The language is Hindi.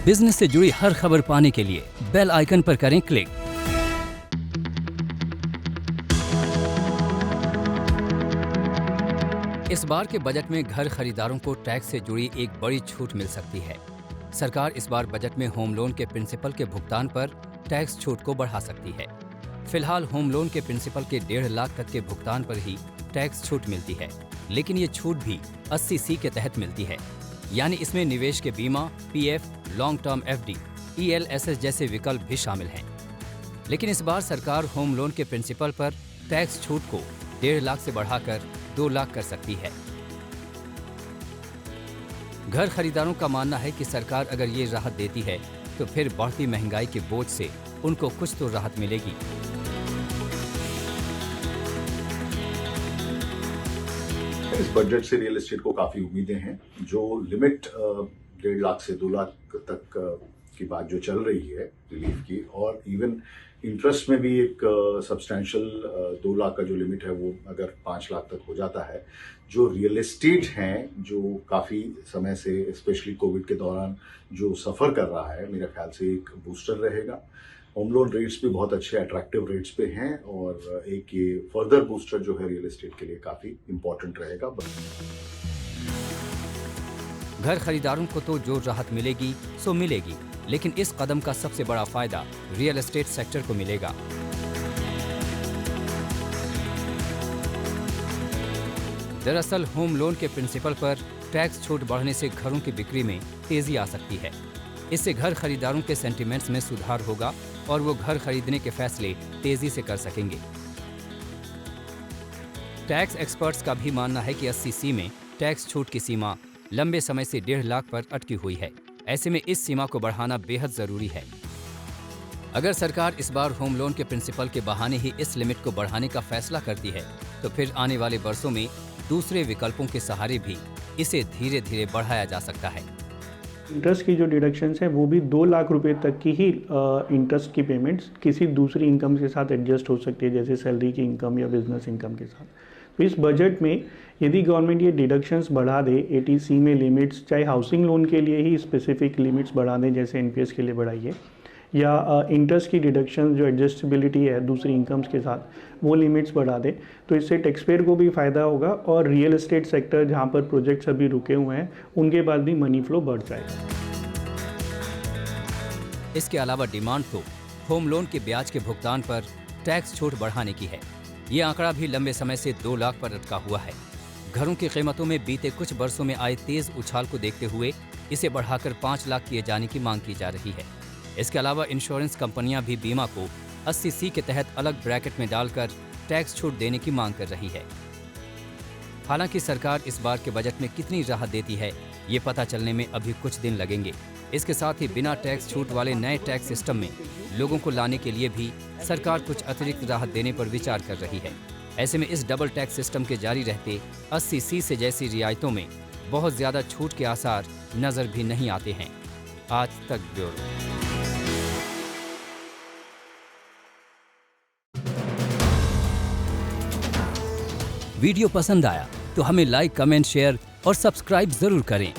बिजनेस से जुड़ी हर खबर पाने के लिए बेल आइकन पर करें क्लिक। इस बार के बजट में घर खरीदारों को टैक्स से जुड़ी एक बड़ी छूट मिल सकती है। सरकार इस बार बजट में होम लोन के प्रिंसिपल के भुगतान पर टैक्स छूट को बढ़ा सकती है। फिलहाल होम लोन के प्रिंसिपल के 1.5 लाख तक के भुगतान पर ही टैक्स छूट मिलती है, लेकिन ये छूट भी 80C के तहत मिलती है, यानी इसमें निवेश के बीमा, PF, long term FD, ELSS जैसे विकल्प भी शामिल हैं। लेकिन इस बार सरकार होम लोन के प्रिंसिपल पर टैक्स छूट को 1.5 लाख से बढ़ाकर 2 लाख कर सकती है। घर खरीदारों का मानना है कि सरकार अगर ये राहत देती है तो फिर बढ़ती महंगाई के बोझ से उनको कुछ तो राहत मिलेगी। इस बजट से रियल एस्टेट को काफी उम्मीदें हैं। जो लिमिट 1.5 लाख से 2 लाख तक की बात जो चल रही है रिलीफ की, और इवन इंटरेस्ट में भी एक सब्सटैंशियल 2 लाख का जो लिमिट है वो अगर 5 लाख तक हो जाता है, जो रियल एस्टेट हैं जो काफी समय से स्पेशली कोविड के दौरान जो सफर कर रहा है, मेरे ख्याल से एक बूस्टर रहेगा। होम लोन रेट्स भी बहुत अच्छे अट्रैक्टिव रेट्स पे हैं और एक ये फर्दर बूस्टर जो है रियल एस्टेट के लिए काफी इंपॉर्टेंट रहेगा। घर खरीदारों को तो जो राहत मिलेगी सो मिलेगी, लेकिन इस कदम का सबसे बड़ा फायदा रियल एस्टेट सेक्टर को मिलेगा। दरअसल होम लोन के प्रिंसिपल पर टैक्स छूट बढ़ने से घरों की बिक्री में तेजी आ सकती है। इससे घर खरीदारों के सेंटिमेंट्स में सुधार होगा और वो घर खरीदने के फैसले तेजी से कर सकेंगे। टैक्स एक्सपर्ट्स का भी मानना है कि 80C में टैक्स छूट की सीमा लंबे समय से 1.5 लाख पर अटकी हुई है। ऐसे में इस सीमा को बढ़ाना बेहद जरूरी है। अगर सरकार इस बार होम लोन के प्रिंसिपल के बहाने ही इस लिमिट को बढ़ाने का फैसला करती है तो फिर आने वाले वर्षों में दूसरे विकल्पों के सहारे भी इसे धीरे धीरे बढ़ाया जा सकता है। इंटरेस्ट की जो डिडक्शंस हैं वो भी 2 लाख रुपए तक की ही इंटरेस्ट की पेमेंट्स किसी दूसरी इनकम के साथ एडजस्ट हो सकती है, जैसे सैलरी की इनकम या बिजनेस इनकम के साथ। तो इस बजट में यदि गवर्नमेंट ये डिडक्शंस बढ़ा दे, 80C में लिमिट्स, चाहे हाउसिंग लोन के लिए ही स्पेसिफिक लिमिट्स बढ़ा दें जैसे NPS के लिए बढ़ाई है, या इंटरेस्ट की डिडक्शन जो एडजस्टेबिलिटी है दूसरी इनकम्स के साथ वो लिमिट्स बढ़ा दे, तो इससे टैक्स पेयर को भी फ़ायदा होगा और रियल एस्टेट सेक्टर जहां पर प्रोजेक्ट्स अभी रुके हुए हैं उनके पास भी मनी फ्लो बढ़ जाएगा। इसके अलावा डिमांड तो होम लोन के ब्याज के भुगतान पर टैक्स छूट बढ़ाने की है। ये आंकड़ा भी लंबे समय से 2 लाख पर अटका हुआ है। घरों की कीमतों में बीते कुछ वर्षों में आए तेज उछाल को देखते हुए इसे बढ़ाकर 5 लाख किए जाने की मांग की जा रही है। इसके अलावा इंश्योरेंस कंपनियां भी बीमा को 80C के तहत अलग ब्रैकेट में डालकर टैक्स छूट देने की मांग कर रही है। हालांकि सरकार इस बार के बजट में कितनी राहत देती है ये पता चलने में अभी कुछ दिन लगेंगे। इसके साथ ही बिना टैक्स छूट वाले नए टैक्स सिस्टम में लोगों को लाने के लिए भी सरकार कुछ अतिरिक्त राहत देने पर विचार कर रही है। ऐसे में इस डबल टैक्स सिस्टम के जारी रहते 80C से जैसी रियायतों में बहुत ज्यादा छूट के आसार नजर भी नहीं आते हैं। आज तक ब्यूरो। वीडियो पसंद आया तो हमें लाइक, कमेंट, शेयर और सब्सक्राइब जरूर करें।